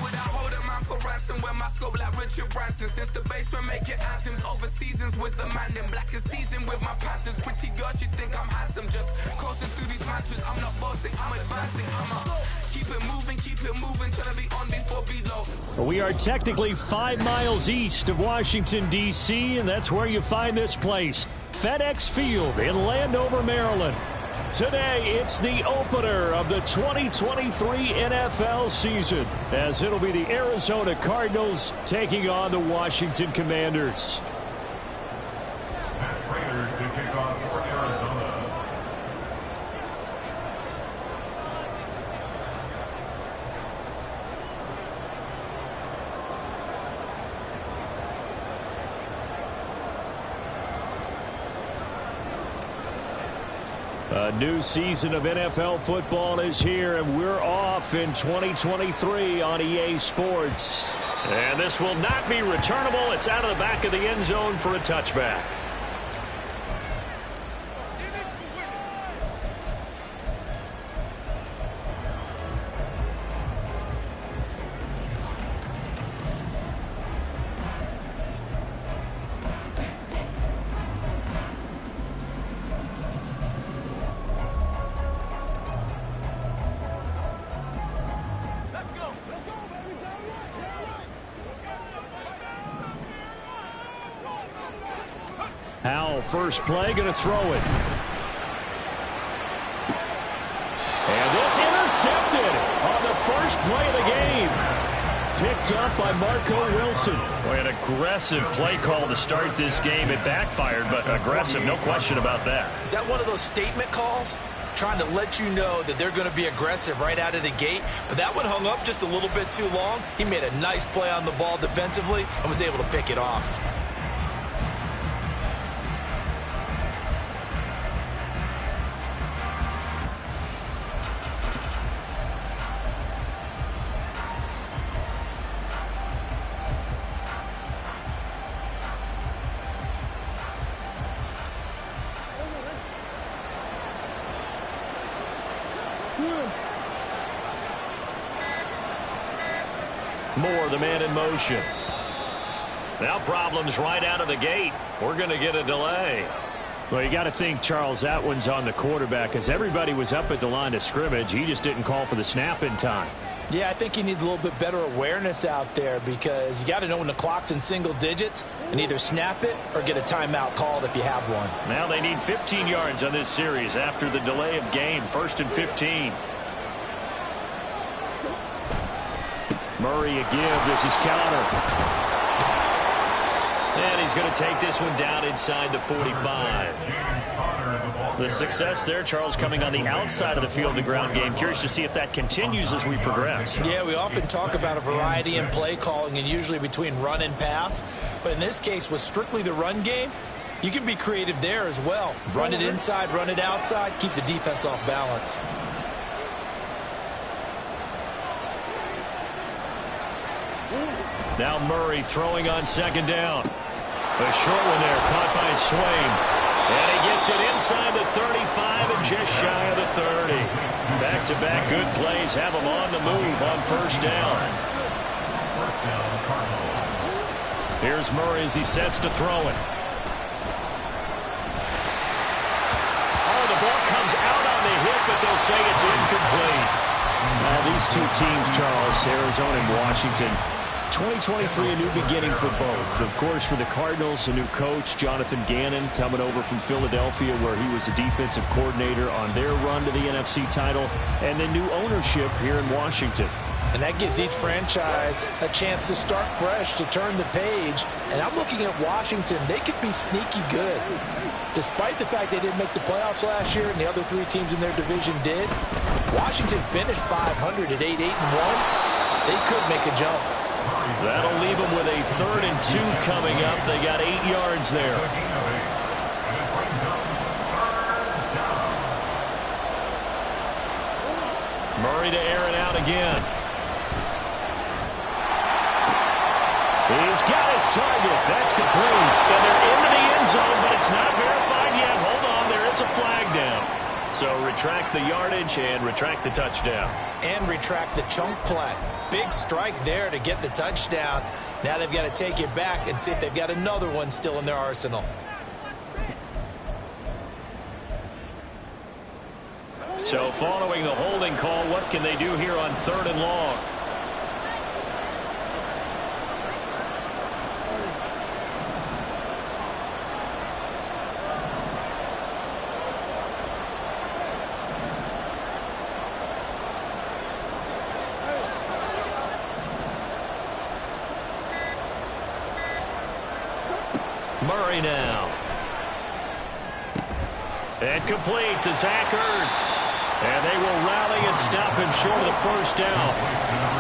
would I hold a man for ransom when my scope like Richard Branson? Since the basement making anthems over seasons with the man in black is teasing with my Panthers. Pretty girl, she think I'm handsome. Just coasting through these mantras. I'm not bossing, I'm advancing. Keep it moving, trying to be on before below. We are technically 5 miles east of Washington, D.C., and that's where you find this place, FedEx Field in Landover, Maryland. Today, it's the opener of the 2023 NFL season, as it'll be the Arizona Cardinals taking on the Washington Commanders. And Raiders to kick off for Arizona. A new season of NFL football is here, and we're off in 2023 on EA Sports. And this will not be returnable. It's out of the back of the end zone for a touchback. Howell, first play, going to throw it. And this intercepted on the first play of the game. Picked up by Marco Wilson. Boy, an aggressive play call to start this game. It backfired, but aggressive, no question about that. Is that one of those statement calls? Trying to let you know that they're going to be aggressive right out of the gate. But that one hung up just a little bit too long. He made a nice play on the ball defensively and was able to pick it off. Moore, the man in motion. Now problems right out of the gate. We're going to get a delay. Well, you got to think, Charles, that one's on the quarterback, because everybody was up at the line of scrimmage. He just didn't call for the snap in time. Yeah, I think he needs a little bit better awareness out there, because you got to know when the clock's in single digits and either snap it or get a timeout called if you have one. Now they need 15 yards on this series after the delay of game. 1st and 15. Murray a give. This is counter. And he's going to take this one down inside the 45. The success there, Charles, coming on the outside of the field, the ground game. Curious to see if that continues as we progress. Yeah, we often talk about a variety in play calling and usually between run and pass. But in this case, with strictly the run game, you can be creative there as well. Run it inside, run it outside, keep the defense off balance. Now Murray throwing on 2nd down. A short one there, caught by Swain. And he gets it inside the 35 and just shy of the 30. Back-to-back good plays have him on the move on 1st down. Here's Murray as he sets to throw it. Oh, the ball comes out on the hit, but they'll say it's incomplete. Now these two teams, Charles, Arizona and Washington, 2023, a new beginning for both. Of course, for the Cardinals, a new coach, Jonathan Gannon, coming over from Philadelphia, where he was the defensive coordinator on their run to the NFC title, and then new ownership here in Washington. And that gives each franchise a chance to start fresh, to turn the page. And I'm looking at Washington. They could be sneaky good. Despite the fact they didn't make the playoffs last year and the other 3 teams in their division did, Washington finished 500 at 8-1. They could make a jump. That'll leave them with a 3rd and 2 coming up. They got 8 yards there. Murray to air it out again. He's got his target. That's complete. And they're into the end zone, but it's not verified yet. Hold on, there is a flag down. So retract the yardage and retract the touchdown. And retract the chunk play. Big strike there to get the touchdown. Now they've got to take it back and see if they've got another one still in their arsenal. So following the holding call, what can they do here on 3rd and long? Murray now. And complete to Zach Ertz. And they will rally and stop him short of the first down.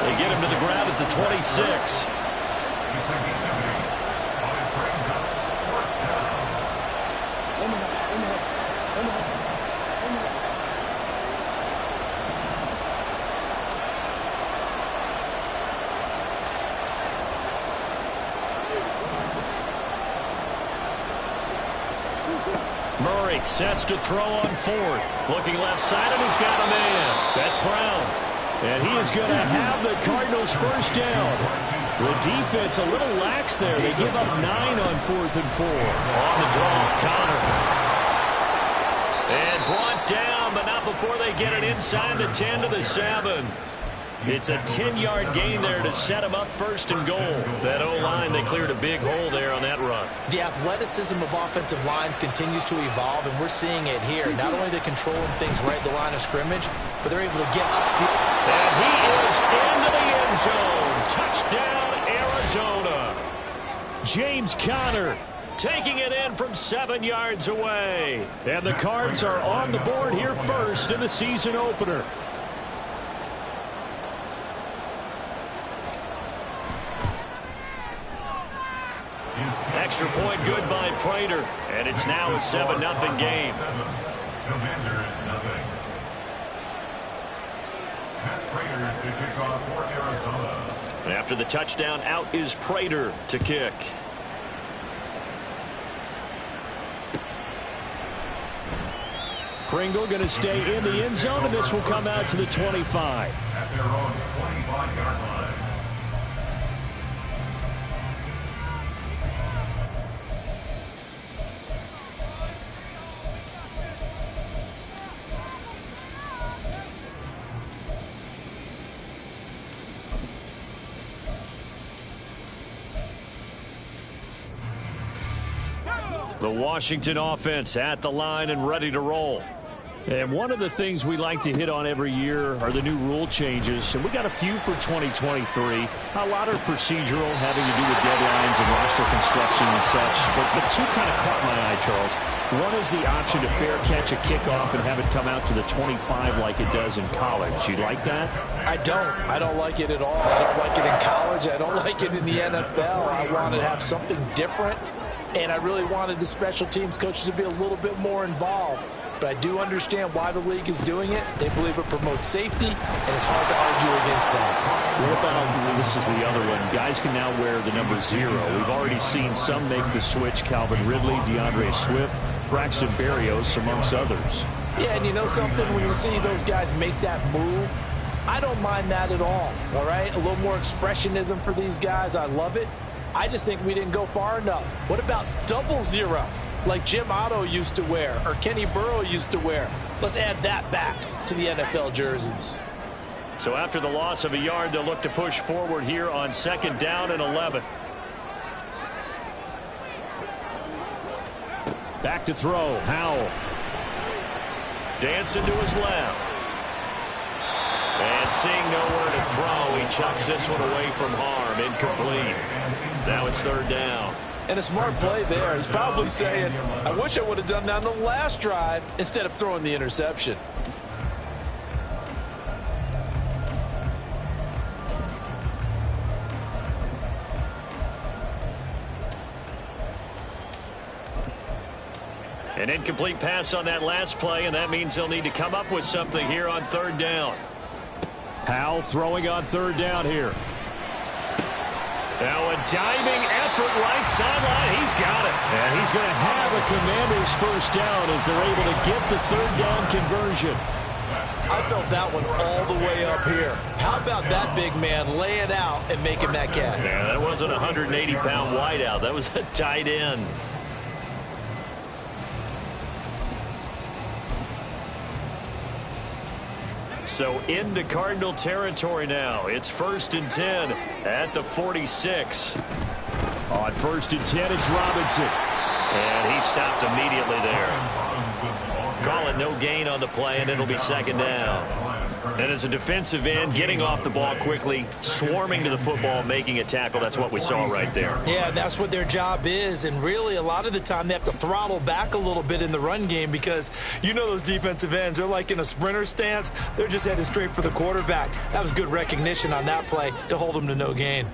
They get him to the ground at the 26. Murray sets to throw on 4th. Looking left side, and he's got a man. That's Brown. And he is going to have the Cardinals' first down. The defense a little lax there. They give up 9 on 4th and 4. On the draw, Connor. And brought down, but not before they get it inside the 10 to the 7. It's a 10-yard gain there to set them up 1st and goal. That O-line, they cleared a big hole there on that run. The athleticism of offensive lines continues to evolve, and we're seeing it here. Not only are they controlling things right at the line of scrimmage, but they're able to get upfield. And he is into the end zone. Touchdown, Arizona. James Conner taking it in from 7 yards away. And the Cards are on the board here first in the season opener. Extra point good by Prater, and it's now a 7-0 game. Commanders nothing. Matt Prater to kick off for Arizona. After the touchdown, out is Prater to kick. Pringle going to stay in the end zone, and this will come out to the 25. At their own 25-yard line. The Washington offense at the line and ready to roll. And one of the things we like to hit on every year are the new rule changes. And we got a few for 2023. A lot are procedural, having to do with deadlines and roster construction and such. But two kind of caught my eye, Charles. One is the option to fair catch a kickoff and have it come out to the 25 like it does in college. You like that? I don't like it at all. I don't like it in college. I don't like it in the NFL. I want to have something different. And I really wanted the special teams coaches to be a little bit more involved. But I do understand why the league is doing it. They believe it promotes safety, and it's hard to argue against that. What about, this is the other one, guys can now wear the number 0. We've already seen some make the switch. Calvin Ridley, DeAndre Swift, Braxton Berrios, amongst others. Yeah, and you know something? When you see those guys make that move, I don't mind that at all right? A little more expressionism for these guys. I love it. I just think we didn't go far enough. What about 00, like Jim Otto used to wear or Kenny Burrow used to wear? Let's add that back to the NFL jerseys. So after the loss of a yard, they'll look to push forward here on 2nd down and 11. Back to throw, Howell. Dancing to his left. And seeing nowhere to throw, he chucks this one away from harm. Incomplete. Now it's 3rd down. And a smart play there. He's probably saying, I wish I would have done that on the last drive instead of throwing the interception. An incomplete pass on that last play, and that means they'll need to come up with something here on 3rd down. Howell throwing on 3rd down here. Now a diving effort right sideline. He's got it. And he's going to have a Commanders first down as they're able to get the third down conversion. I felt that one all the way up here. How about that big man laying out and making that catch? Yeah, that wasn't a 180-pound wideout. That was a tight end. So into Cardinal territory now. It's 1st and 10 at the 46. On 1st and 10, it's Robinson. And he stopped immediately there. Call it no gain on the play, and it'll be 2nd down. And as a defensive end, getting off the ball quickly, swarming to the football, making a tackle, that's what we saw right there. Yeah, that's what their job is, and really a lot of the time they have to throttle back a little bit in the run game because you know those defensive ends, they're like in a sprinter stance. They're just headed straight for the quarterback. That was good recognition on that play to hold them to no gain.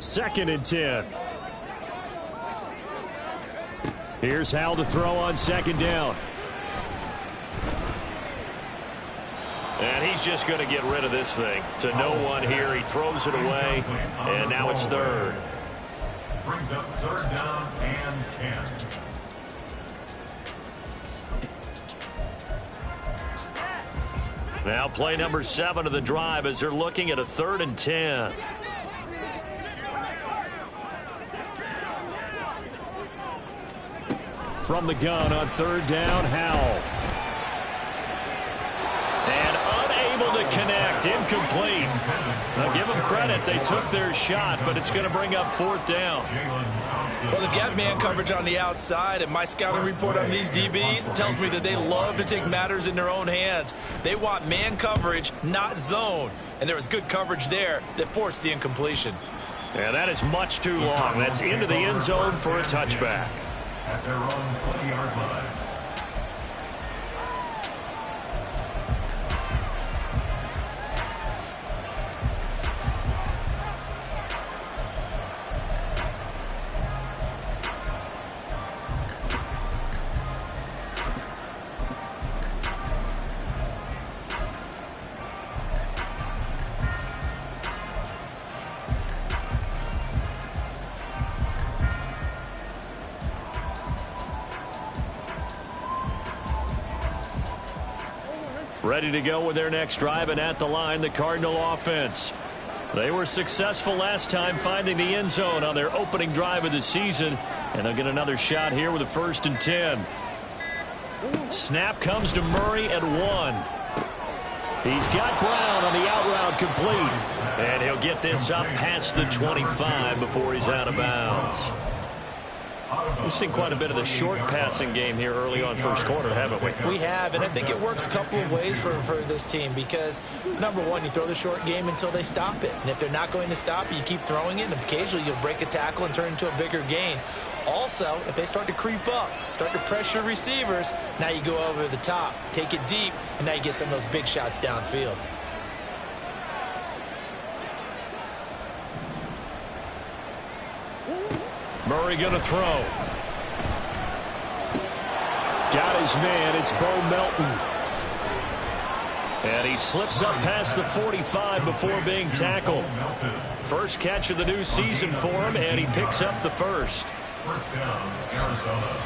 2nd and 10. Here's Howell to throw on 2nd down. And he's just going to get rid of this thing. To no one here. He throws it away, and now it's 3rd. Brings up 3rd down and 10. Now play number 7 of the drive as they're looking at a 3rd and 10. From the gun on 3rd down, Howell. And unable to connect. Incomplete. Now give them credit. They took their shot, but it's going to bring up 4th down. Well, they've got man coverage on the outside, and my scouting report on these DBs tells me that they love to take matters in their own hands. They want man coverage, not zone. And there was good coverage there that forced the incompletion. And that is much too long. That's into the end zone for a touchback. At their own 20-yard line. Ready to go with their next drive, and at the line, the Cardinal offense. They were successful last time finding the end zone on their opening drive of the season, and they'll get another shot here with a 1st and 10. Snap comes to Murray at 1. He's got Brown on the out route complete, and he'll get this up past the 25 before he's out of bounds. We've seen quite a bit of the short passing game here early on 1st quarter, haven't we? We have, and I think it works a couple of ways for this team because, number one, you throw the short game until they stop it. And if they're not going to stop it, you keep throwing it, and occasionally you'll break a tackle and turn into a bigger gain. Also, if they start to creep up, start to pressure receivers, now you go over the top, take it deep, and now you get some of those big shots downfield. Murray going to throw. Got his man. It's Bo Melton. And he slips up past the 45 before being tackled. First catch of the new season for him, and he picks up the 1st. 1st down, Arizona.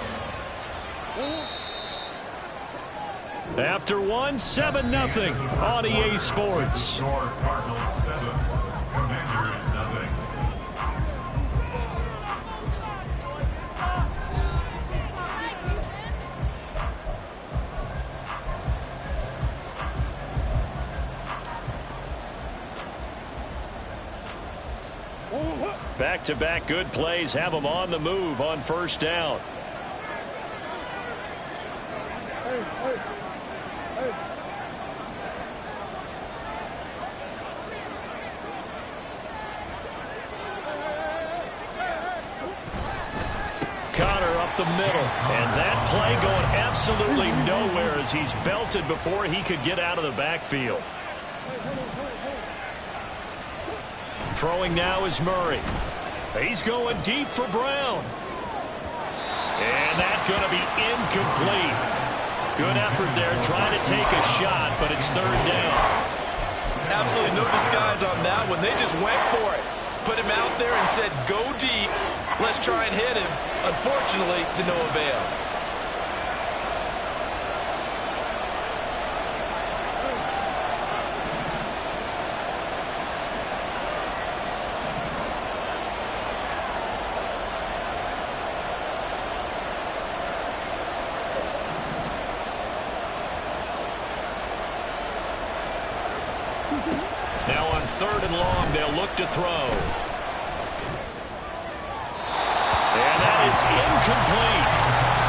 After 1, 7-0 on EA Sports. Score Cardinals 7, Commanders 0. Back-to-back good plays have them on the move on 1st down. Connor up the middle, and that play going absolutely nowhere as he's belted before he could get out of the backfield. Throwing now is Murray. He's going deep for Brown. And that's going to be incomplete. Good effort there trying to take a shot, but it's 3rd down. Absolutely no disguise on that one. They just went for it. put him out there and said, go deep, let's try and hit him. Unfortunately, to no avail. Now on 3rd and long, they'll look to throw. And that is incomplete.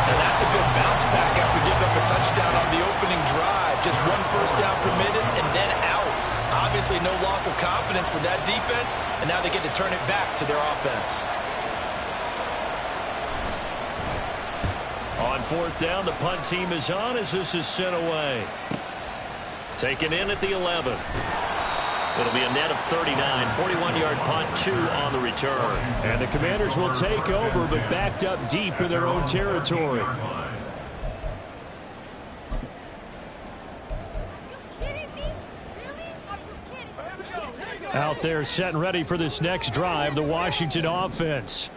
And that's a good bounce back after giving up a touchdown on the opening drive. Just 1 first down permitted and then out. Obviously no loss of confidence with that defense, and now they get to turn it back to their offense. On 4th down, the punt team is on as this is sent away. Taken in at the 11. It'll be a net of 39, 41-yard punt, 2 on the return. And the Commanders will take over, but backed up deep in their own territory. Out there set and ready for this next drive, the Washington offense.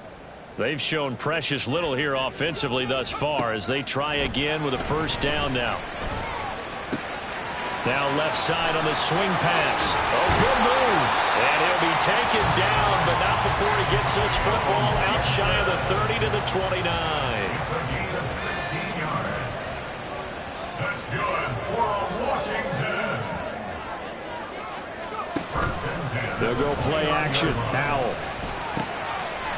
They've shown precious little here offensively thus far as they try again with a first down now. Now left side on the swing pass. Oh, good move. And he'll be taken down, but not before he gets this football out shy of the 30 to the 29. That's good for Washington. They'll go play action. Howell.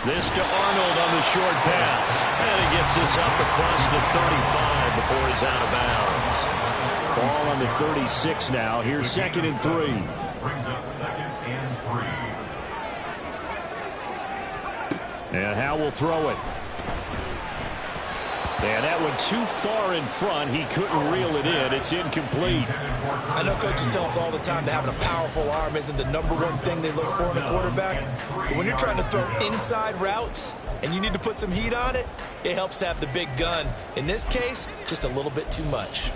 This to Arnold on the short pass. And he gets this up across the 35 before he's out of bounds. Ball on the 36 now. Here's 2nd and 3. Brings up 2nd and 3. And Howell will throw it. And that one too far in front. He couldn't reel it in. It's incomplete. I know coaches tell us all the time that having a powerful arm isn't the #1 thing they look for in a quarterback. But when you're trying to throw inside routes and you need to put some heat on it, it helps have the big gun. In this case, just a little bit too much.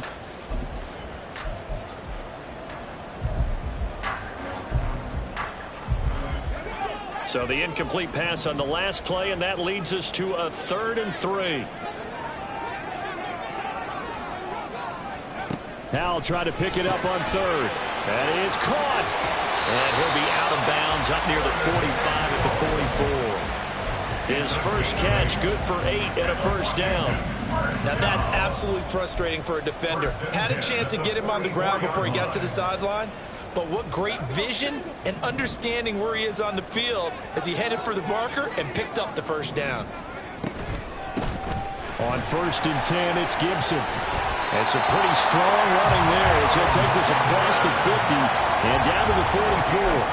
So the incomplete pass on the last play, and that leads us to a 3rd and 3. Howell tried to pick it up on 3rd. That is caught. And he'll be out of bounds up near the 45 at the 44. His first catch good for 8 and a first down. Now that's absolutely frustrating for a defender. Had a chance to get him on the ground before he got to the sideline. But what great vision and understanding where he is on the field as he headed for the marker and picked up the first down. On 1st and 10, it's Gibson. That's a pretty strong running there as he'll take this across the 50 and down to the 44.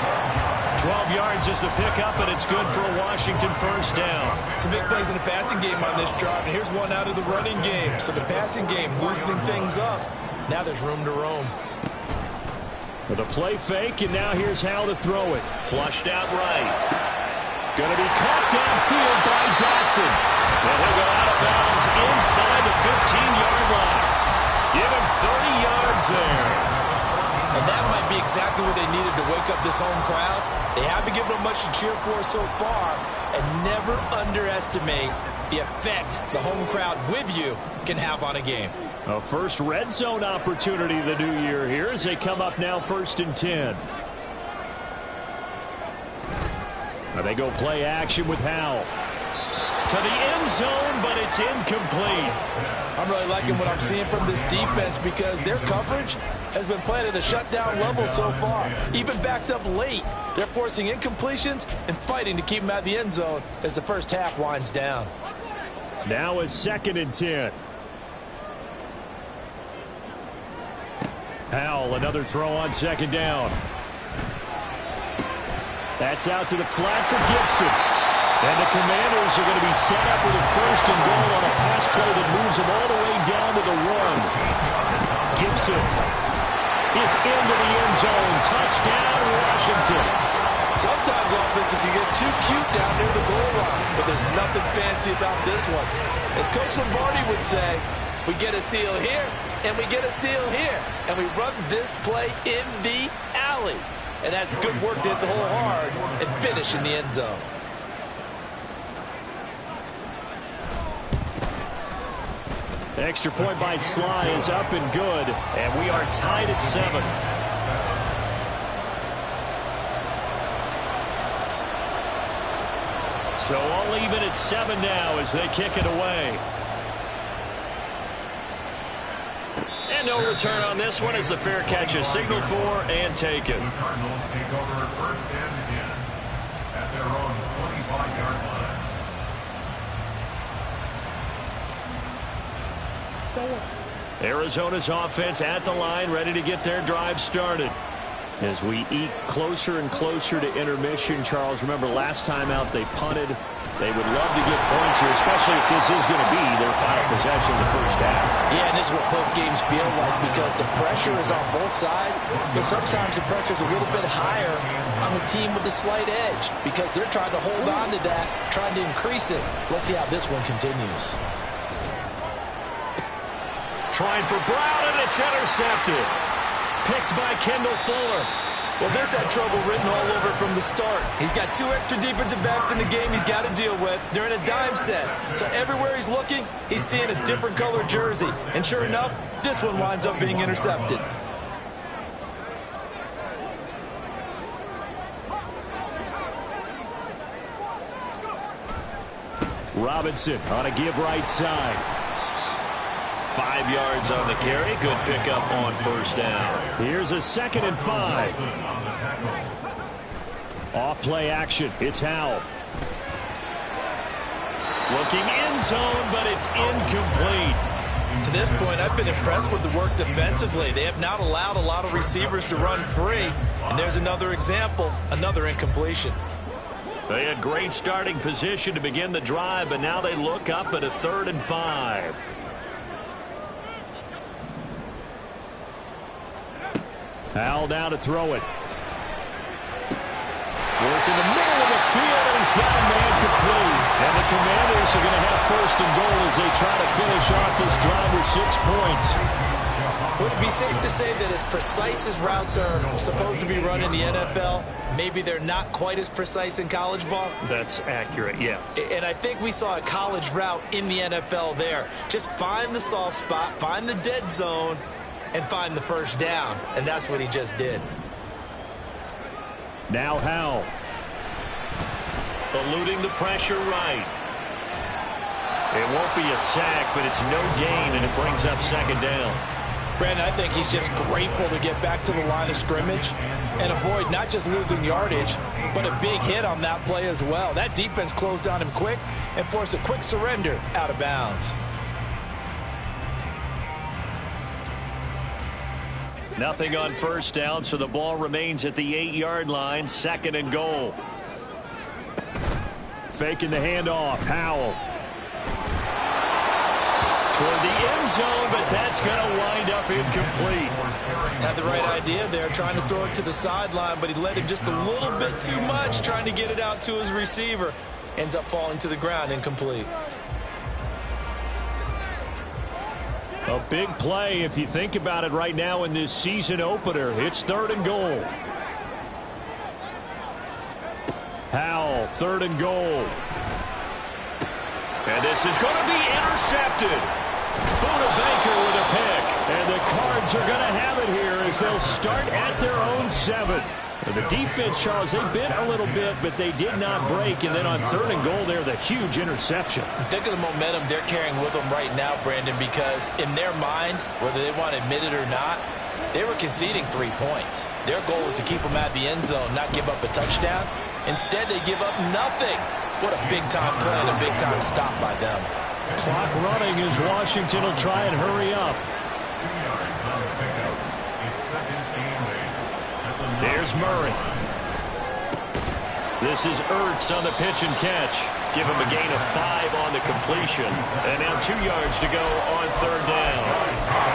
12 yards is the pickup, and it's good for a Washington first down. Some big plays in the passing game on this drive, and here's one out of the running game. So the passing game loosening things up. Now there's room to roam. With a play fake, and now here's how to throw it. Flushed out right. Going to be caught downfield by Dotson. And he'll go out of bounds inside the 15-yard line. Give him 30 yards there. And that might be exactly what they needed to wake up this home crowd. They haven't given them much to cheer for so far, and never underestimate the effect the home crowd with you can have on a game. A first red zone opportunity the new year here as they come up now 1st and 10. Now they go play action with Howell. To the end zone, but it's incomplete. I'm really liking what I'm seeing from this defense because their coverage has been played at a shutdown level so far. Even backed up late, they're forcing incompletions and fighting to keep them out of the end zone as the first half winds down. Now is 2nd and 10. Howell, another throw on 2nd down. That's out to the flat for Gibson. And the Commanders are going to be set up with a 1st and goal on a pass play that moves them all the way down to the 1. Gibson is into the end zone. Touchdown, Washington. Sometimes offensive can get too cute down near the goal line, but there's nothing fancy about this one. As Coach Lombardi would say, we get a seal here, and we get a seal here, and we run this play in the alley. and that's good work to hit the hole hard and finish in the end zone. Extra point by Sly is up and good, and we are tied at 7. So all even at 7 now as they kick it away. And no return on this one as the fair catch is signaled for and taken. The Cardinals take over first and 10 at their own 25-yard line. Arizona's offense at the line, ready to get their drive started. As we eke closer and closer to intermission, Charles, remember last time out they punted. They would love to get points here, especially if this is going to be their final possession of the first half. Yeah, and this is what close games feel like because the pressure is on both sides, but sometimes the pressure is a little bit higher on the team with the slight edge because they're trying to hold on to that, trying to increase it. Let's see how this one continues. Trying for Brown, and it's intercepted. Picked by Kendall Fuller. Well, this had trouble written all over from the start. He's got 2 extra defensive backs in the game he's got to deal with. They're in a dime set. So everywhere he's looking, he's seeing a different color jersey. And sure enough, this one winds up being intercepted. Robinson on a give right side. 5 yards on the carry. Good pickup on first down. Here's a 2nd and 5. Off play action. It's Howell. Looking end zone, but it's incomplete. To this point, I've been impressed with the work defensively. They have not allowed a lot of receivers to run free. And there's another example, another incompletion. They had great starting position to begin the drive, but now they look up at a 3rd and 5. Howell down to throw it. Work in the middle of the field, and he's got a man complete. And the Commanders are going to have 1st and goal as they try to finish off this drive with 6 points. Would it be safe to say that as precise as routes are supposed to be run in the NFL, maybe they're not quite as precise in college ball? That's accurate, yeah. And I think we saw a college route in the NFL there. Just find the soft spot, find the dead zone, and find the first down. And that's what he just did. Now Howell. Eluding the pressure right. It won't be a sack, but it's no gain, and it brings up 2nd down. Brandon, I think he's just grateful to get back to the line of scrimmage and avoid not just losing yardage, but a big hit on that play as well. That defense closed on him quick and forced a quick surrender out of bounds. Nothing on first down, so the ball remains at the 8-yard line, 2nd and goal. Faking the handoff, Howell. Toward the end zone, but that's going to wind up incomplete. Had the right idea there, trying to throw it to the sideline, but he let him just a little bit too much, trying to get it out to his receiver. Ends up falling to the ground, incomplete. A big play if you think about it right now in this season opener. It's 3rd and goal. Howell, 3rd and goal. And this is going to be intercepted. Buda Baker with a pick. And the Cards are going to have it here as they'll start at their own 7. And the defense, Charles, they bit a little bit, but they did not break. And then on 3rd and goal there, the huge interception. Think of the momentum they're carrying with them right now, Brandon, because in their mind, whether they want to admit it or not, they were conceding 3 points. Their goal was to keep them at the end zone, not give up a touchdown. Instead, they give up nothing. What a big-time play and a big-time stop by them. Clock running as Washington will try and hurry up. 2 yards on the pickup. It's 2nd and 8. There's Murray. This is Ertz on the pitch and catch. Give him a gain of 5 on the completion. And now 2 yards to go on 3rd down.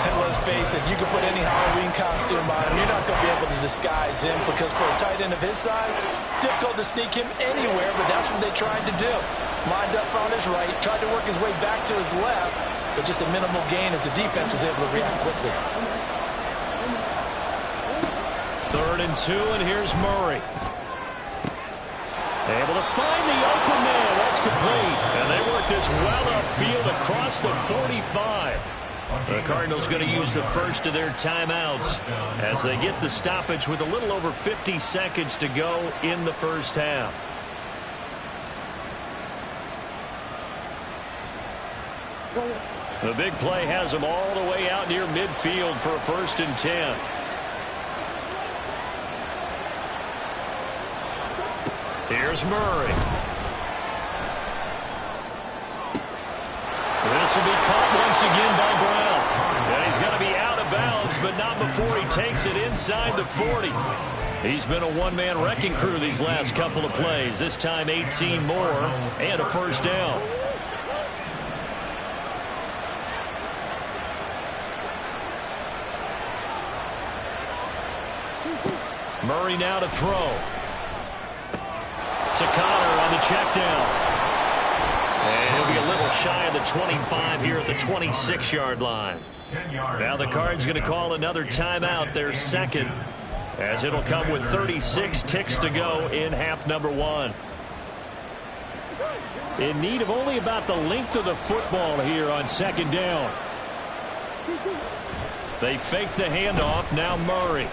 And let's face it, you can put any Halloween costume on him. You're not going to be able to disguise him because for a tight end of his size, difficult to sneak him anywhere, but that's what they tried to do. Lined up on his right, tried to work his way back to his left, but just a minimal gain as the defense was able to react quickly. 3rd and 2, and here's Murray. Able to find the open man. That's complete. And they work this well upfield across the 45. The Cardinals going to use the first of their timeouts as they get the stoppage with a little over 50 seconds to go in the first half. The big play has them all the way out near midfield for a 1st and 10. Here's Murray. This will be caught once again by Brown. And he's going to be out of bounds, but not before he takes it inside the 40. He's been a one-man wrecking crew these last couple of plays. This time 18 more and a 1st down. Murray now to throw. To Connor on the check down. And he'll be a little shy of the 25 here at the 26-yard line. Now the Cards going to call another timeout, their second, as it'll come with 36 ticks to go in half number 1. In need of only about the length of the football here on 2nd down. They fake the handoff. Now Murray.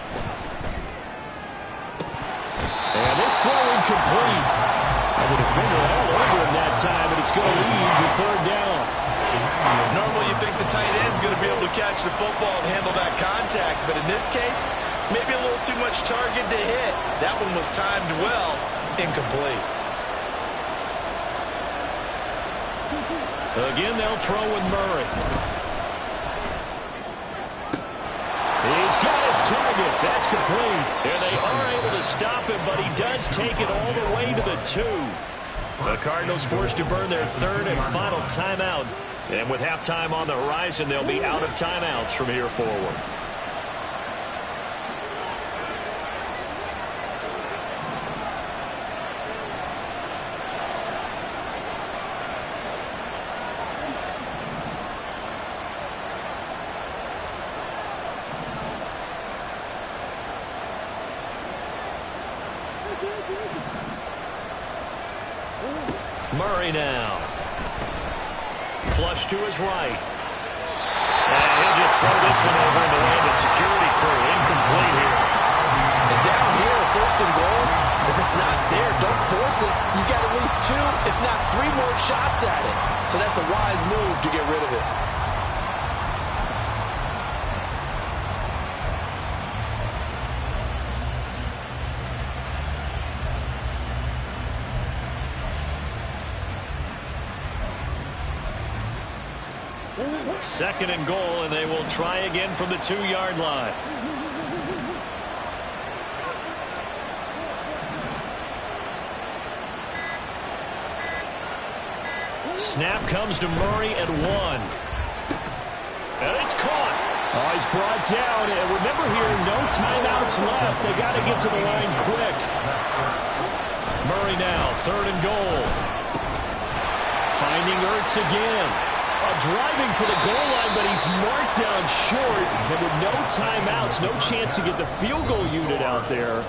And this throw incomplete. And the defender all over him that time, and it's going to lead to 3rd down. Normally you think the tight end's going to be able to catch the football and handle that contact, but in this case, maybe a little too much target to hit. That one was timed well, incomplete. Again, they'll throw with Murray. He's got his target. That's complete. And they are able to stop him, but he does take it all the way to the 2. The Cardinals forced to burn their 3rd and final timeout. And with halftime on the horizon, they'll be out of timeouts from here forward. Murray now. Flush to his right. And he'll just throw this one over in the way of the security crew. Incomplete here. And down here, 1st and goal, if it's not there, don't force it. You got at least 2, if not 3 more shots at it. So that's a wise move to get rid of it. Second and goal, and they will try again from the 2-yard line. Snap comes to Murray at 1. And it's caught. Oh, he's brought down. And remember here, no timeouts left. They got to get to the line quick. Murray now, 3rd and goal. Finding Ertz again. Driving for the goal line, but he's marked down short. And with no timeouts, no chance to get the field goal unit out there.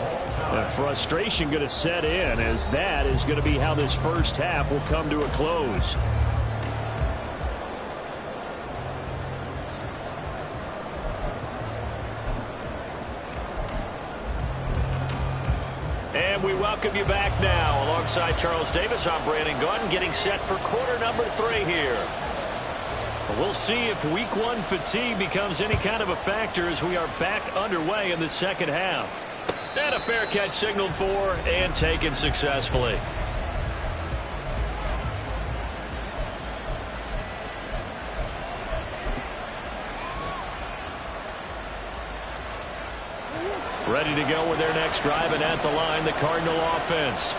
The frustration going to set in, as that is going to be how this first half will come to a close. And we welcome you back now. Alongside Charles Davis, I'm Brandon Gunn, getting set for quarter number 3 here. We'll see if week 1 fatigue becomes any kind of a factor as we are back underway in the second half. And a fair catch signaled for and taken successfully. Ready to go with their next drive, and at the line, the Cardinal offense.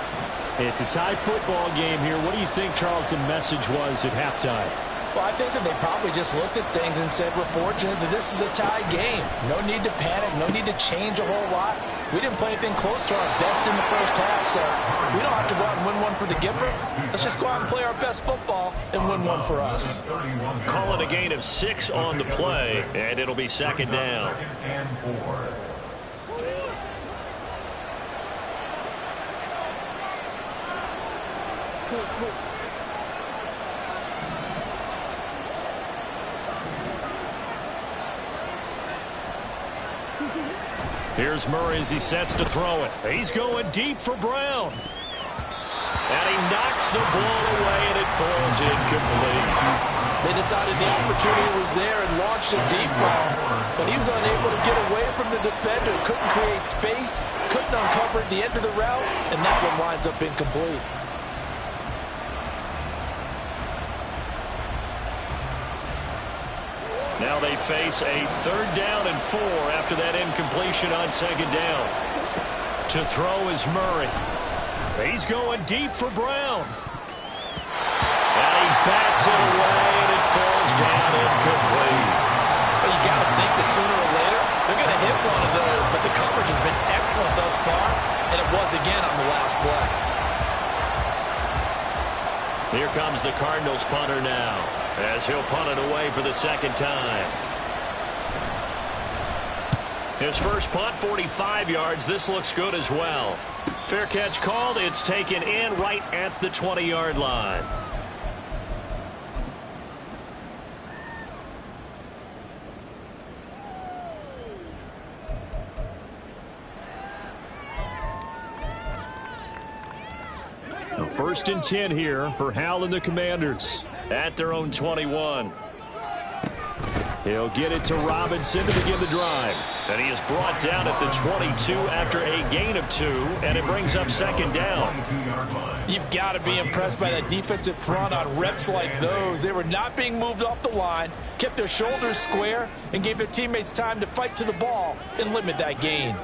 It's a tie football game here. What do you think, Charles, the message was at halftime? Well, I think that they probably just looked at things and said, we're fortunate that this is a tie game. No need to panic, no need to change a whole lot. We didn't play anything close to our best in the first half, so we don't have to go out and win one for the Gipper. Let's just go out and play our best football and win one for us. Call it a gain of 6 on the play, and it'll be 2nd down. Here's Murray as he sets to throw it. He's going deep for Brown. And he knocks the ball away, and it falls incomplete. They decided the opportunity was there and launched a deep ball. But he was unable to get away from the defender. Couldn't create space. Couldn't uncover at the end of the route. And that one winds up incomplete. Now they face a 3rd down and 4 after that incompletion on 2nd down. To throw is Murray. He's going deep for Brown. And he bats it away, and it falls down incomplete. Well, you got to think that sooner or later they're going to hit one of those, but the coverage has been excellent thus far, and it was again on the last play. Here comes the Cardinals punter now, as he'll punt it away for the 2nd time. His first punt, 45 yards. This looks good as well. Fair catch called. It's taken in right at the 20-yard line. A 1st and 10 here for Hal and the Commanders at their own 21. He'll get it to Robinson to begin the drive. And he is brought down at the 22 after a gain of 2, and it brings up 2nd down. You've got to be impressed by that defensive front on reps like those. They were not being moved off the line, kept their shoulders square, and gave their teammates time to fight to the ball and limit that gain.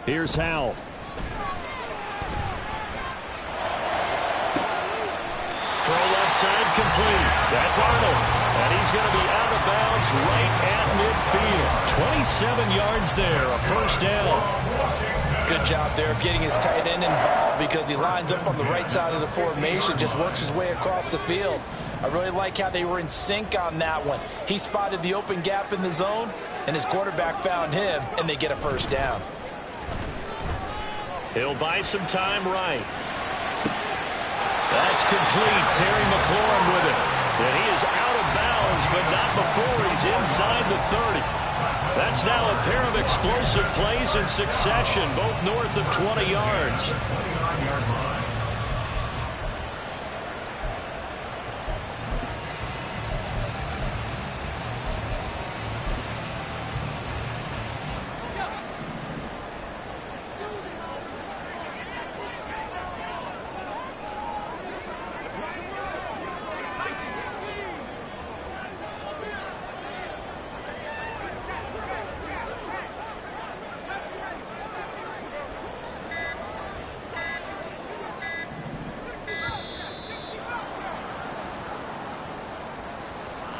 Here's Hal. Throw left side complete. That's Arnold. And he's going to be out of bounds right at midfield. 27 yards there, a 1st down. Good job there of getting his tight end involved because he lines up on the right side of the formation, just works his way across the field. I really like how they were in sync on that one. He spotted the open gap in the zone, and his quarterback found him, and they get a 1st down. He'll buy some time right. That's complete. Terry McLaurin with it. And he is out of bounds, but not before he's inside the 30. That's now a pair of explosive plays in succession, both north of 20 yards.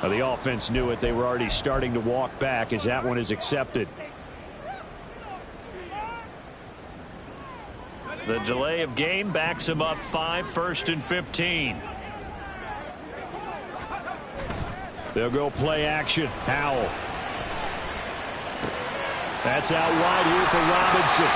The offense knew it. They were already starting to walk back as that one is accepted. The delay of game backs him up 5, 1st and 15. They'll go play action. Howell. That's out wide here for Robinson.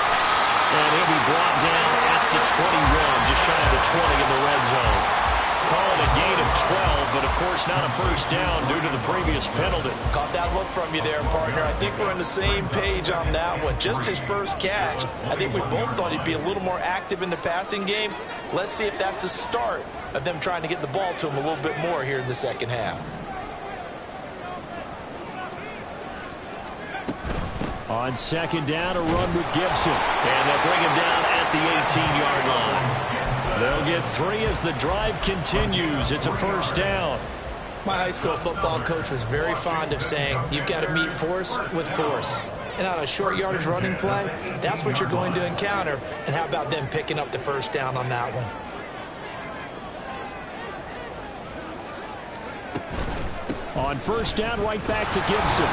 And he'll be brought down at the 21, just shy of the 20 in the red zone. Call it a gain of 12, but of course not a 1st down due to the previous penalty. Caught that look from you there, partner. I think we're on the same page on that one. Just his first catch. I think we both thought he'd be a little more active in the passing game. Let's see if that's the start of them trying to get the ball to him a little bit more here in the 2nd half. On 2nd down, a run with Gibson. And they'll bring him down at the 18-yard line. They'll get 3 as the drive continues. It's a 1st down. My high school football coach was very fond of saying, you've got to meet force with force. And on a short yardage running play, that's what you're going to encounter. And how about them picking up the 1st down on that one? On 1st down, right back to Gibson.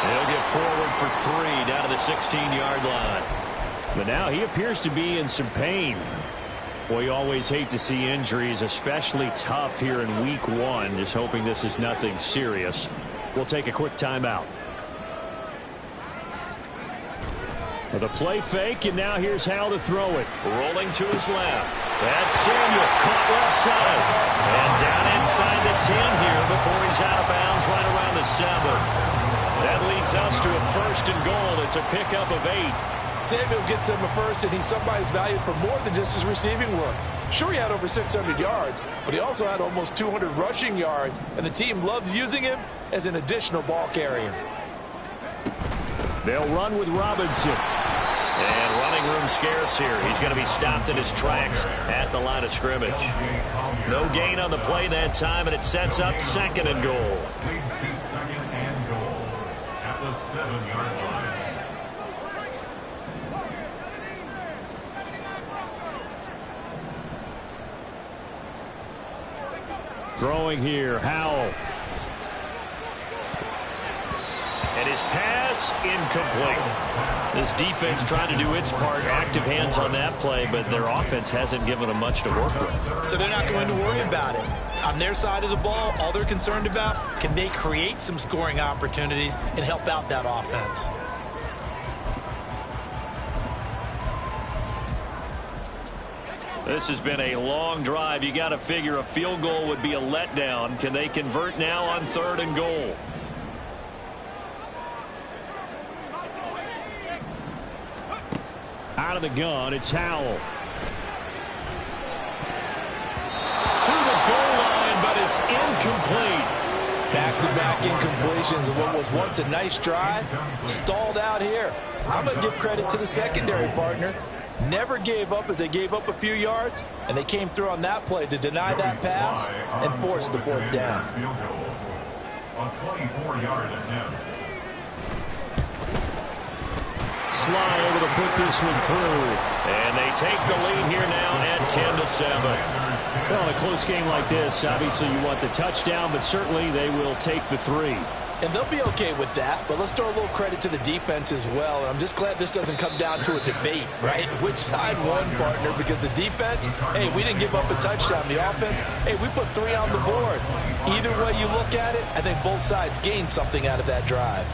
He'll get forward for 3 down to the 16-yard line. But now he appears to be in some pain. Well, you always hate to see injuries, especially tough here in week 1. Just hoping this is nothing serious. We'll take a quick timeout. The play fake, and now here's Hal to throw it. Rolling to his left. That's Samuel, caught left side. And down inside the 10 here before he's out of bounds right around the 7. That leads us to a 1st and goal. It's a pickup of 8. Samuel gets him a first, and he's somebody's valued for more than just his receiving work. Sure, he had over 600 yards, but he also had almost 200 rushing yards, and the team loves using him as an additional ball carrier. They'll run with Robinson. And running room scarce here. He's going to be stopped in his tracks at the line of scrimmage. No gain on the play that time, and it sets up 2nd and goal. Leads to 2nd and goal at the 7-yard line. Throwing here, Howell. And his pass incomplete. This defense trying to do its part. Active hands on that play, but their offense hasn't given them much to work with. So they're not going to worry about it. On their side of the ball, all they're concerned about, can they create some scoring opportunities and help out that offense? This has been a long drive. You got to figure a field goal would be a letdown. Can they convert now on 3rd and goal? Out of the gun, it's Howell. To the goal line, but it's incomplete. Back-to-back incompletions of what was once a nice drive. Stalled out here. I'm going to give credit to the secondary partner. Never gave up as they gave up a few yards, and they came through on that play to deny that pass and force the 4th down. Field goal on 24-yard attempt. Sly able to put this one through. And they take the lead here now at 10-7. Well, in a close game like this, obviously you want the touchdown, but certainly they will take the 3. And they'll be okay with that, but let's throw a little credit to the defense as well. And I'm just glad this doesn't come down to a debate, right? Which side won, partner? Because the defense, hey, we didn't give up a touchdown. The offense, hey, we put 3 on the board. Either way you look at it, I think both sides gained something out of that drive.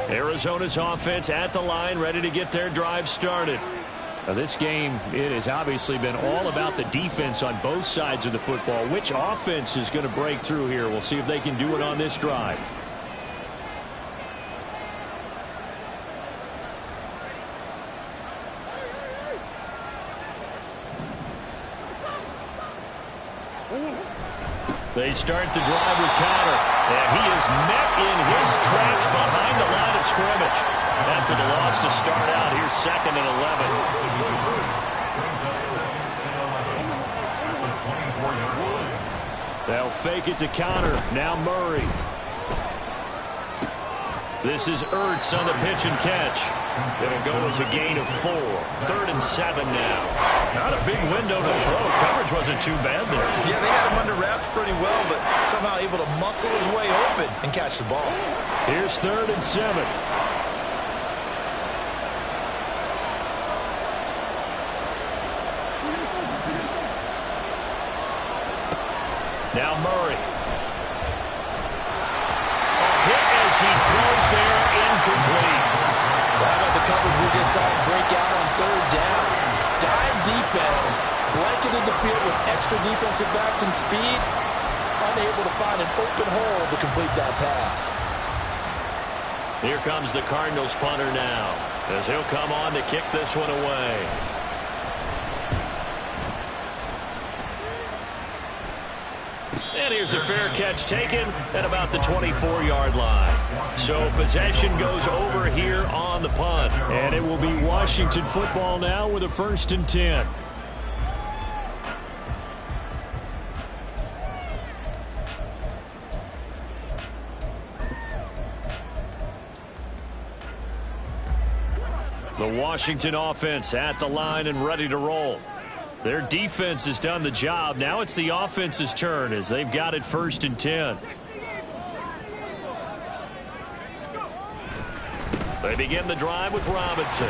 Arizona's offense at the line, ready to get their drive started. Now this game, it has obviously been all about the defense on both sides of the football. Which offense is going to break through here? We'll see if they can do it on this drive. They start the drive with Counter, and he is met in his tracks behind the line of scrimmage. After the loss to start out, here's 2nd and 11. They'll fake it to Counter. Now Murray. This is Ertz on the pitch and catch. It'll go as a gain of 4. 3rd and 7 now. Not a big window to throw. Coverage wasn't too bad there. Yeah, they had him under wraps pretty well, but somehow able to muscle his way open and catch the ball. Here's 3rd and 7. Now Murray. Hit as he throws there, incomplete. How about the coverage we just saw break out on 3rd down? Dime defense, blanketed the field with extra defensive backs and speed, unable to find an open hole to complete that pass. Here comes the Cardinals punter now, as he'll come on to kick this one away. And here's a fair catch taken at about the 24-yard line. So possession goes over here on the punt. And it will be Washington football now with a 1st and 10. The Washington offense at the line and ready to roll. Their defense has done the job. Now it's the offense's turn as they've got it 1st and 10. They begin the drive with Robinson.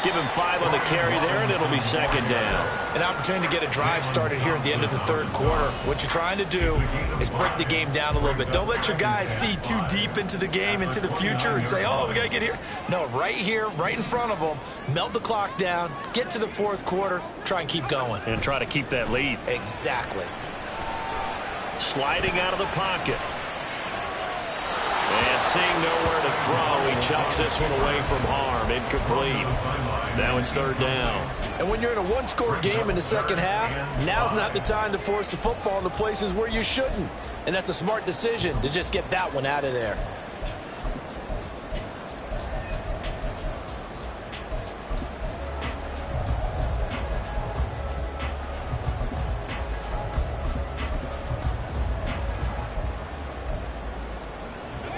Give him 5 on the carry there, and it'll be second down. An opportunity to get a drive started here at the end of the third quarter. What you're trying to do is break the game down a little bit. Don't let your guys see too deep into the game, into the future, and say, oh, we got to get here. No, right here, right in front of them, melt the clock down, get to the fourth quarter, try and keep going. And try to keep that lead. Exactly. Sliding out of the pocket. And seeing nowhere to throw, he chucks this one away from harm. Incomplete. Now it's third down. And when you're in a one-score game in the second half, now's not the time to force the football in the places where you shouldn't. And that's a smart decision to just get that one out of there.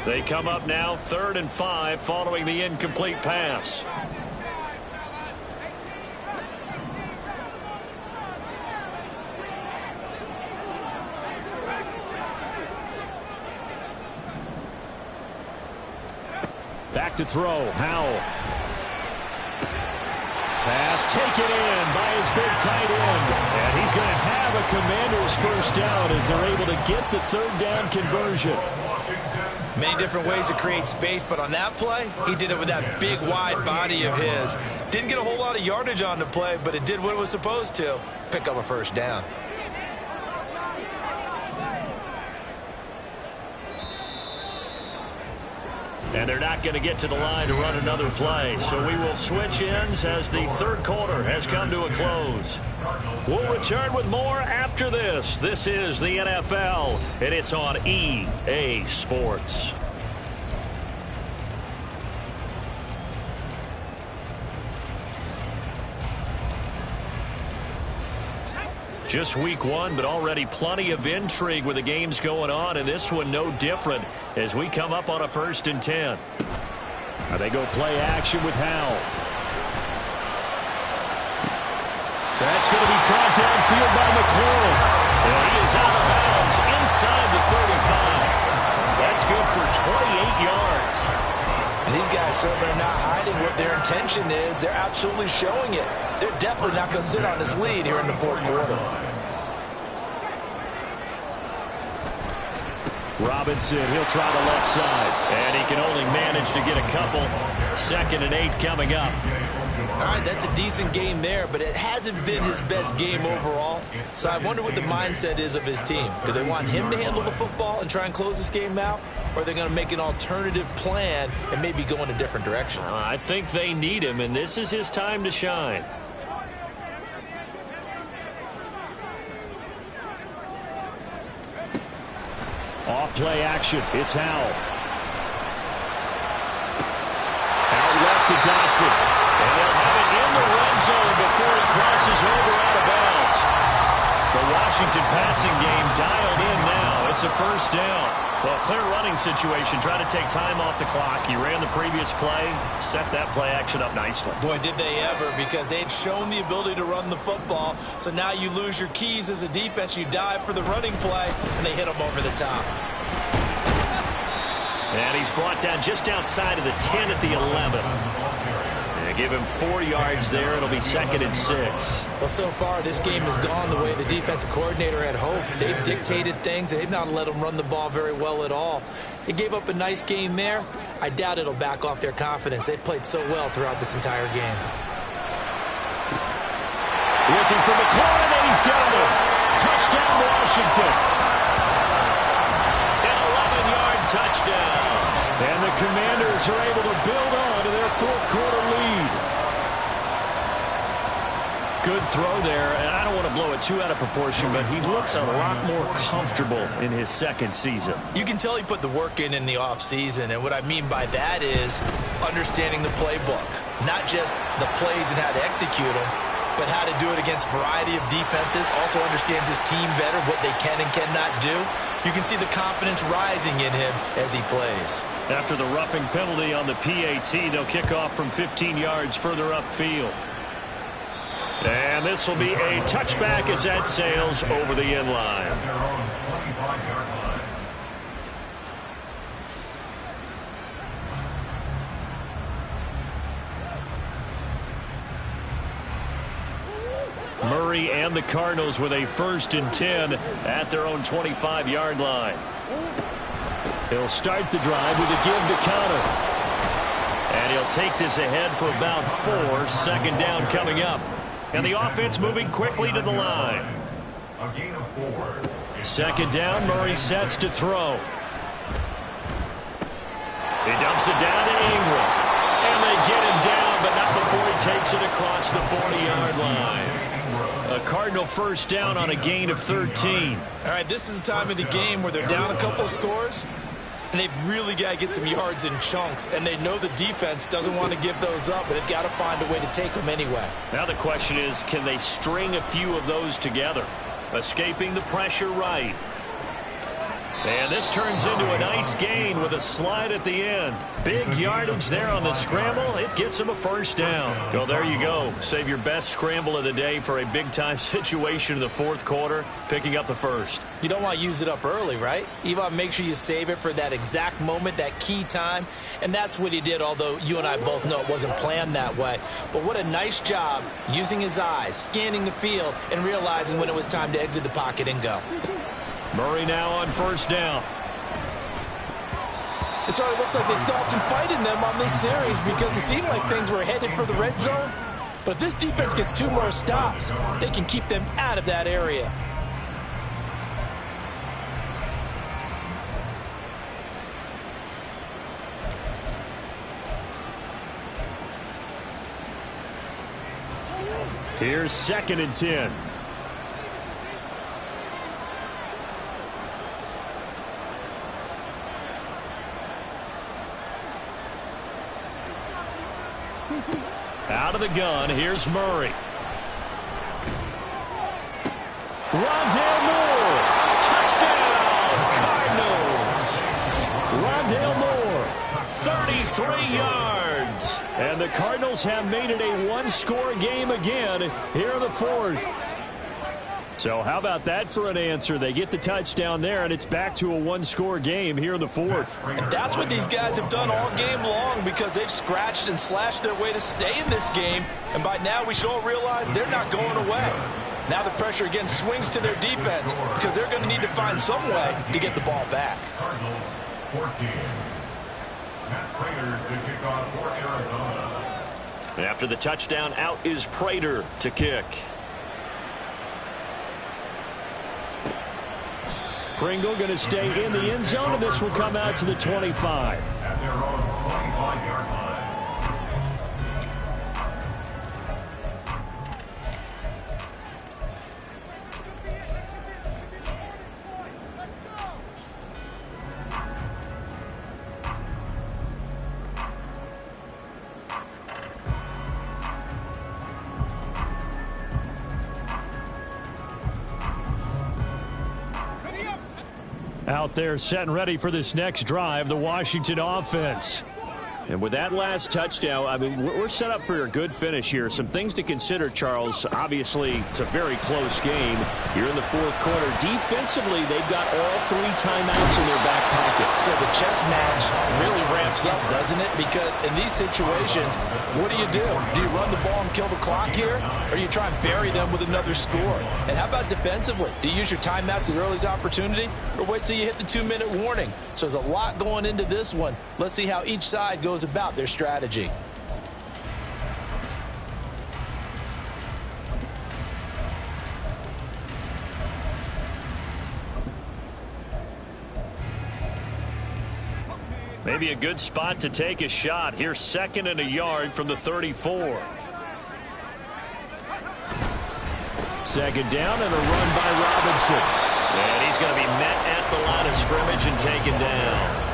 They come up now 3rd and 5 following the incomplete pass. Back to throw. Howell. Pass taken in by his big tight end. And he's going to have a Commander's first down as they're able to get the third down conversion. Many different ways to create space, but on that play, he did it with that big, wide body of his. Didn't get a whole lot of yardage on the play, but it did what it was supposed to. Pick up a first down. And they're not going to get to the line to run another play. So we will switch ends as the third quarter has come to a close. We'll return with more after this. This is the NFL, and it's on EA Sports. Just week 1, but already plenty of intrigue with the games going on, and this one no different as we come up on a 1st and 10. Now they go play action with Howell. That's going to be caught downfield by McLaurin. And he is out of bounds inside the 35. That's good for 28 yards. And these guys certainly are not hiding what their intention is. They're absolutely showing it. They're definitely not going to sit on this lead here in the fourth quarter. Robinson, he'll try the left side. And he can only manage to get a couple. 2nd and 8 coming up. All right, that's a decent game there, but it hasn't been his best game overall. So I wonder what the mindset is of his team. Do they want him to handle the football and try and close this game out? Or are they going to make an alternative plan and maybe go in a different direction? I think they need him, and this is his time to shine. Off play action. It's Howell. Out left to Dotson. And they'll have it in the red zone before he crosses over out of bounds. The Washington passing game dialed in now. It's a first down. Well, clear running situation. Trying to take time off the clock. He ran the previous play. Set that play action up nicely. Boy, did they ever, because they had shown the ability to run the football. So now you lose your keys as a defense. You dive for the running play, and they hit him over the top. And he's brought down just outside of the 10 at the 11. And give him 4 yards there. It'll be 2nd and 6. Well, so far, this game has gone the way the defensive coordinator had hoped. They've dictated things, and they've not let them run the ball very well at all. They gave up a nice game there. I doubt it'll back off their confidence. They've played so well throughout this entire game. Looking for McLaurin, and he's got it. Touchdown, Washington. An 11-yard touchdown. And the Commanders are able to build on to their fourth quarter lead. Good throw there, and I don't want to blow it too out of proportion, but he looks a lot more comfortable in his second season. You can tell he put the work in the offseason, and what I mean by that is understanding the playbook. Not just the plays and how to execute them, but how to do it against a variety of defenses. Also understands his team better, what they can and cannot do. You can see the confidence rising in him as he plays. After the roughing penalty on the PAT, they'll kick off from 15 yards further upfield. And this will be a touchback as that sails over the end line. Murray and the Cardinals with a 1st and 10 at their own 25-yard line. He'll start the drive with a give to counter. And he'll take this ahead for about 4. 2nd down coming up. And the offense moving quickly to the line. A gain of 4. 2nd down, Murray sets to throw. He dumps it down to Ingram. And they get him down, but not before he takes it across the 40-yard line. A Cardinal 1st down on a gain of 13. All right, this is the time of the game where they're down a couple of scores, and they've really got to get some yards in chunks, and they know the defense doesn't want to give those up, but they've got to find a way to take them anyway. Now the question is, can they string a few of those together? Escaping the pressure right. And this turns into a nice gain with a slide at the end. Big yardage there on the scramble. It gets him a 1st down. So there you go. Save your best scramble of the day for a big-time situation in the 4th quarter, picking up the 1st. You don't want to use it up early, right? You want to make sure you save it for that exact moment, that key time. And that's what he did, although you and I both know it wasn't planned that way. But what a nice job using his eyes, scanning the field, and realizing when it was time to exit the pocket and go. Murray now on 1st down. It sort of looks like they still have some fight in them on this series because it seemed like things were headed for the red zone. But if this defense gets 2 more stops, they can keep them out of that area. Here's 2nd and 10. Out of the gun, here's Murray. Rondale Moore. Touchdown, Cardinals. Rondale Moore, 33 yards. And the Cardinals have made it a 1-score game again here in the 4th. So how about that for an answer? They get the touchdown there, and it's back to a 1-score game here in the 4th. And that's what these guys have done all game long because they've scratched and slashed their way to stay in this game. And by now we should all realize they're not going away. Now the pressure again swings to their defense because they're going to need to find some way to get the ball back. Cardinals 14. Matt Prater to kick off for Arizona. After the touchdown, out is Prater to kick. Pringle going to stay in the end zone, and this will come out to the 25. At their own 25-yard line. Out there set and ready for this next drive, the Washington offense. And with that last touchdown, I mean, we're set up for a good finish here. Some things to consider, Charles. Obviously, it's a very close game here in the 4th quarter. Defensively, they've got all 3 timeouts in their back pocket. So the chess match really ramps up, doesn't it? Because in these situations, what do? Do you run the ball and kill the clock here? Or do you try and bury them with another score? And how about defensively? Do you use your timeouts at earliest opportunity? Or wait till you hit the 2-minute warning? So there's a lot going into this one. Let's see how each side goes about their strategy. Maybe a good spot to take a shot. Here's 2nd and a yard from the 34. 2nd down and a run by Robinson. And he's going to be met at the line of scrimmage and taken down.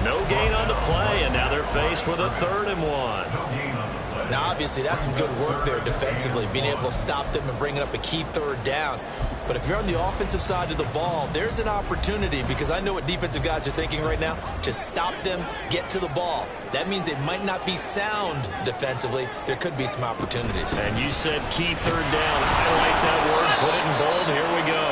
No gain on the play, and now they're faced with a 3rd and 1. Now, obviously, that's some good work there defensively, being able to stop them and bringing up a key 3rd down. But if you're on the offensive side of the ball, there's an opportunity because I know what defensive guys are thinking right now. Just stop them, get to the ball. That means they might not be sound defensively. There could be some opportunities. And you said key 3rd down. Highlight that word, put it in bold. Here we go.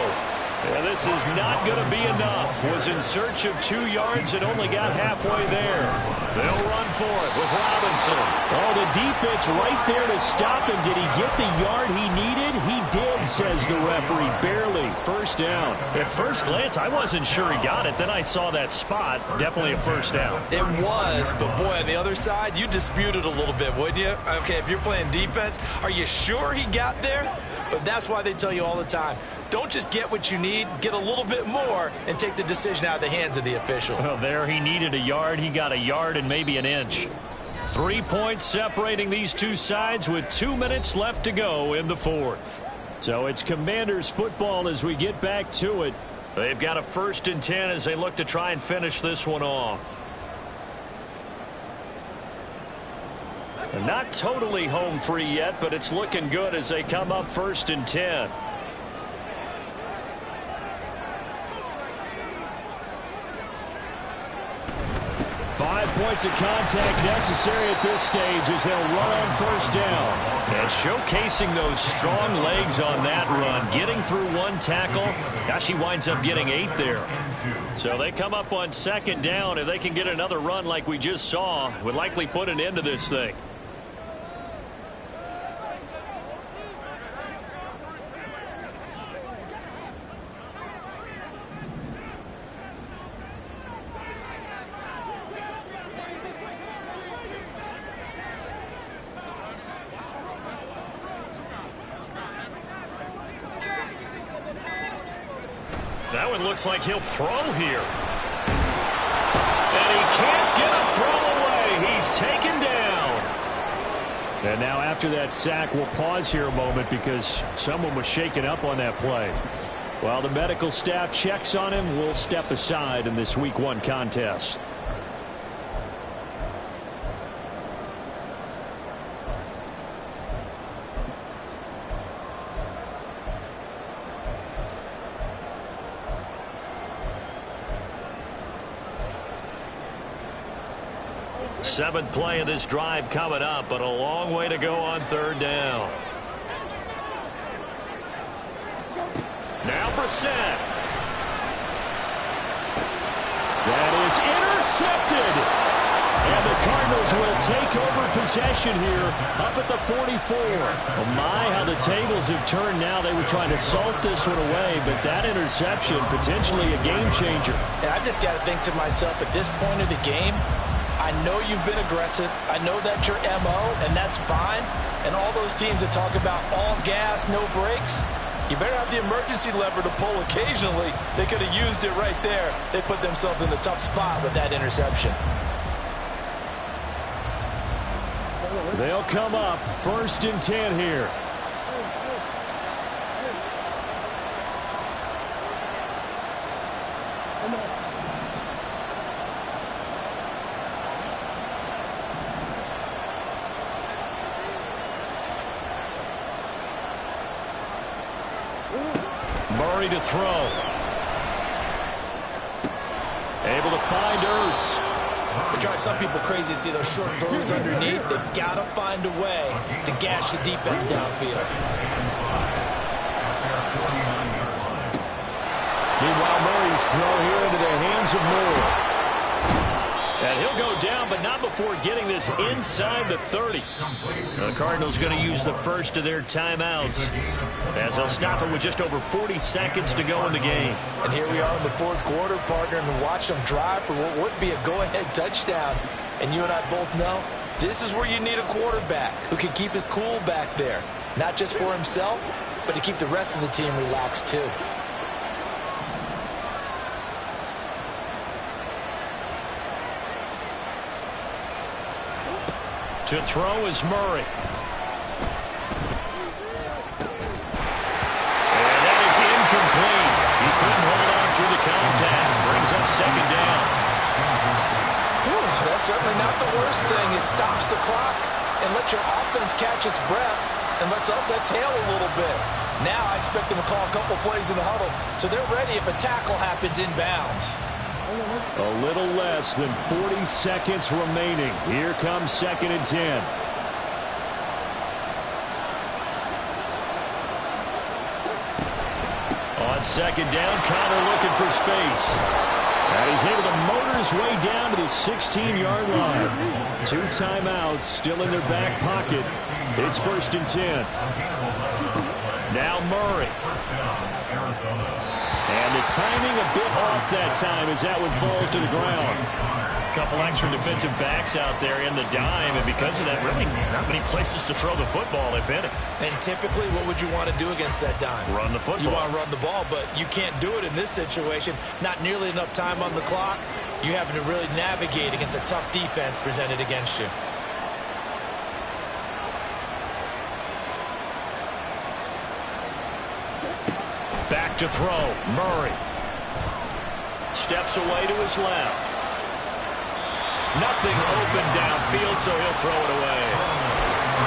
And this this is not going to be enough. Was in search of 2 yards and only got halfway there. They'll run for it with Robinson. Oh, the defense right there to stop him. Did he get the yard he needed? He did, says the referee. Barely. First down. At first glance, I wasn't sure he got it. Then I saw that spot. Definitely a first down. It was, but boy, on the other side, you dispute it a little bit, wouldn't you? Okay, if you're playing defense, are you sure he got there? But that's why they tell you all the time, don't just get what you need, get a little bit more, and take the decision out of the hands of the officials. Well, there he needed a yard. He got a yard and maybe an inch. 3 points separating these two sides with 2 minutes left to go in the fourth. So it's Commanders football as we get back to it. They've got a 1st and 10 as they look to try and finish this one off. They're not totally home free yet, but it's looking good as they come up 1st and 10. Five points of contact necessary at this stage as they'll run on 1st down. And showcasing those strong legs on that run. Getting through 1 tackle. Gosh, he winds up getting 8 there. So they come up on 2nd down. If they can get another run like we just saw, would likely put an end to this thing. That one looks like he'll throw here. And he can't get a throw away. He's taken down. And now after that sack, we'll pause here a moment because someone was shaken up on that play. While the medical staff checks on him, we'll step aside in this Week 1 contest. Seventh play of this drive coming up, but a long way to go on 3rd down. Now Brissett. That is intercepted. And the Cardinals will take over possession here up at the 44. Oh my, how the tables have turned now. They were trying to salt this one away, but that interception potentially a game changer. And I just got to think to myself, at this point of the game, I know you've been aggressive. I know that's your MO, and that's fine. And all those teams that talk about all gas, no brakes, you better have the emergency lever to pull occasionally. They could have used it right there. They put themselves in a tough spot with that interception. They'll come up 1st and 10 here. Murray to throw. Able to find Ertz. It drives some people crazy to see those short throws underneath. They've got to find a way to gash the defense downfield. Meanwhile, Murray's throw here into the hands of Moore. And he'll go down, but not before getting this inside the 30. The Cardinals going to use the first of their timeouts as they'll stop it with just over 40 seconds to go in the game. And here we are in the 4th quarter, partner, and watch them drive for what would be a go-ahead touchdown. And you and I both know this is where you need a quarterback who can keep his cool back there, not just for himself, but to keep the rest of the team relaxed too. To throw is Murray. And that is incomplete. He couldn't hold on through the contact. Brings up 2nd down. That's certainly not the worst thing. It stops the clock and lets your offense catch its breath and lets us exhale a little bit. Now I expect them to call a couple plays in the huddle so they're ready if a tackle happens inbounds. A little less than 40 seconds remaining. Here comes 2nd and 10. second down, Connor looking for space. And he's able to motor his way down to the 16-yard line. 2 timeouts still in their back pocket. It's 1st and 10. Now Murray. And the timing a bit off that time as that one falls to the ground. A couple extra defensive backs out there in the dime, and because of that, really not many places to throw the football, if any. And typically, what would you want to do against that dime? Run the football. You want to run the ball, but you can't do it in this situation. Not nearly enough time on the clock. You having to really navigate against a tough defense presented against you. Back to throw. Murray. Steps away to his left. Nothing open downfield, so he'll throw it away.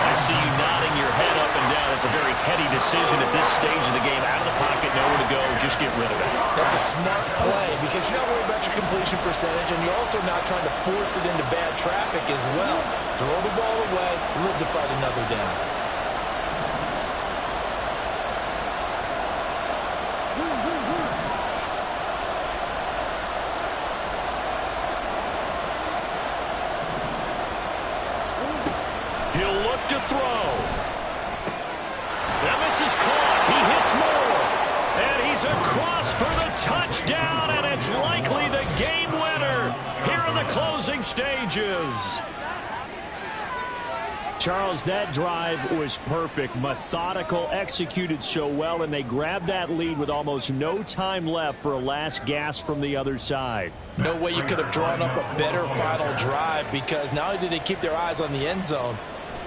I see you nodding your head up and down. It's a very heady decision at this stage of the game. Out of the pocket, nowhere to go. Just get rid of it. That's a smart play because you're not worried about your completion percentage, and you're also not trying to force it into bad traffic as well. Throw the ball away, live to fight another down. He'll look to throw. Now this is caught. He hits Moore. And he's across for the touchdown, and it's likely the game winner here in the closing stages. Charles, that drive was perfect. Methodical, executed so well, and they grabbed that lead with almost no time left for a last gasp from the other side. No way you could have drawn up a better final drive because not only did they keep their eyes on the end zone,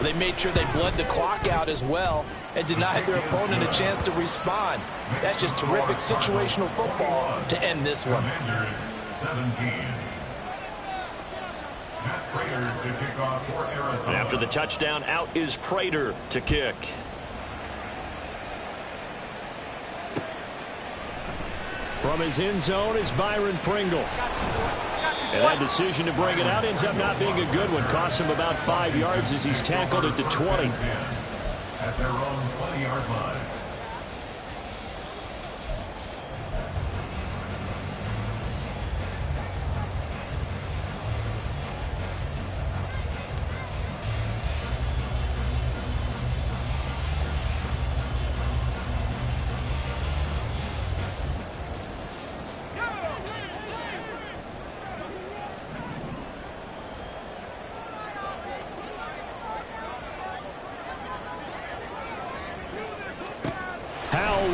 they made sure they bled the clock out as well and denied their opponent a chance to respond. That's just terrific situational football to end this one. And after the touchdown, out is Prater to kick. From his end zone is Byron Pringle. And that decision to bring it out ends up not being a good one. Costs him about 5 yards as he's tackled at the 20. At their own 20-yard line.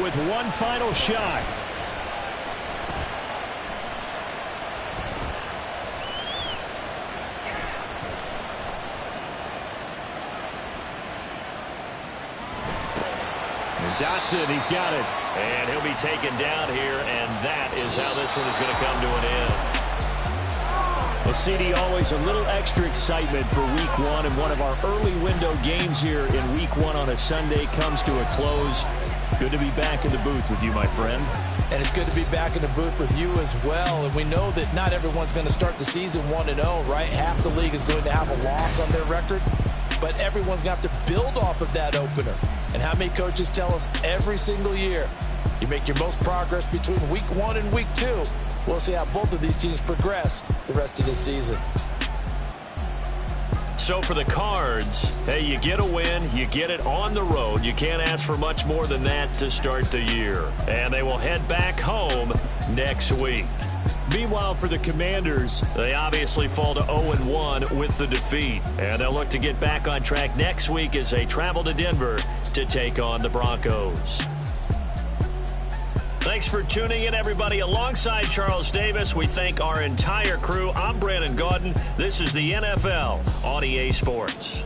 With one final shot. And Dotson, he's got it. And he'll be taken down here, and that is how this one is going to come to an end. Well, CD, always a little extra excitement for Week 1, and one of our early window games here in Week 1 on a Sunday comes to a close. Good to be back in the booth with you, my friend. And it's good to be back in the booth with you as well. And we know that not everyone's going to start the season 1-0, right? Half the league is going to have a loss on their record. But everyone's got to build off of that opener. And how many coaches tell us every single year, you make your most progress between Week 1 and Week 2. We'll see how both of these teams progress the rest of this season. So for the Cards, hey, you get a win, you get it on the road. You can't ask for much more than that to start the year. And they will head back home next week. Meanwhile, for the Commanders, they obviously fall to 0-1 with the defeat. And they'll look to get back on track next week as they travel to Denver to take on the Broncos. Thanks for tuning in, everybody. Alongside Charles Davis, we thank our entire crew. I'm Brandon Gaudin. This is the NFL on EA Sports.